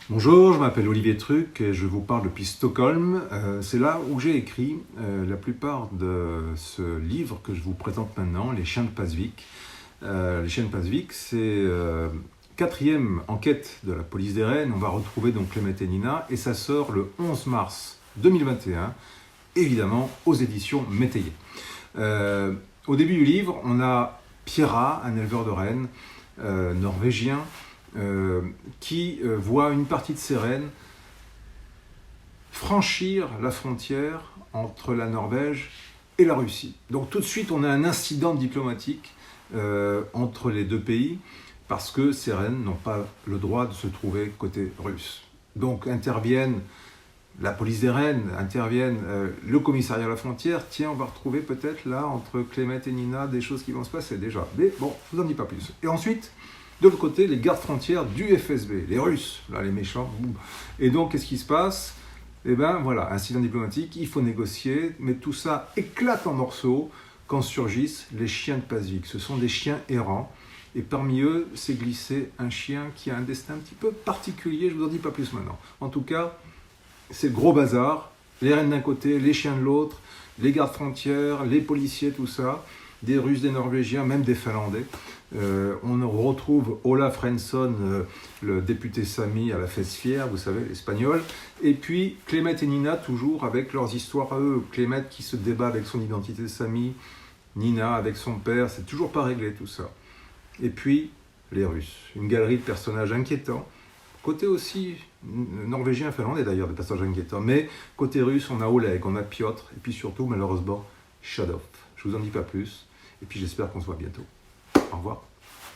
Bonjour, je m'appelle Olivier Truc et je vous parle depuis Stockholm. C'est là où j'ai écrit la plupart de ce livre que je vous présente maintenant, Les Chiens de Pasvik. Les Chiens de Pasvik, c'est quatrième enquête de la police des Rennes. On va retrouver donc Clémette et Nina et ça sort le 11 mars 2021, évidemment aux éditions Métayer. Au début du livre, on a Pierra, un éleveur de rennes norvégien, qui voit une partie de ses rennes franchir la frontière entre la Norvège et la Russie. Donc tout de suite, on a un incident diplomatique entre les deux pays parce que ces rennes n'ont pas le droit de se trouver côté russe. Donc interviennent la police des rennes, interviennent le commissariat à la frontière. Tiens, on va retrouver peut-être là, entre Clémette et Nina, des choses qui vont se passer déjà. Mais bon, je vous en dis pas plus. Et ensuite, de l'autre côté, les gardes frontières du FSB, les Russes, là, les méchants. Boum. Et donc, qu'est-ce qui se passe? Eh bien, voilà, incident diplomatique, il faut négocier, mais tout ça éclate en morceaux quand surgissent les chiens de Pasvik. Ce sont des chiens errants, et parmi eux, s'est glissé un chien qui a un destin un petit peu particulier, je ne vous en dis pas plus maintenant. En tout cas, c'est le gros bazar, les rennes d'un côté, les chiens de l'autre, les gardes frontières, les policiers, tout ça, des Russes, des Norvégiens, même des Finlandais. On retrouve Olaf Rensson, le député Sami à la fesse fière, vous savez, l'espagnol. Et puis Clémette et Nina, toujours avec leurs histoires à eux. Clémette qui se débat avec son identité Sami, Nina avec son père, c'est toujours pas réglé tout ça. Et puis les Russes, une galerie de personnages inquiétants. Côté aussi norvégien, finlandais d'ailleurs, des personnages inquiétants. Mais côté russe, on a Oleg, on a Piotr, et puis surtout, malheureusement, Shadov. Je vous en dis pas plus. Et puis j'espère qu'on se voit bientôt. Au revoir.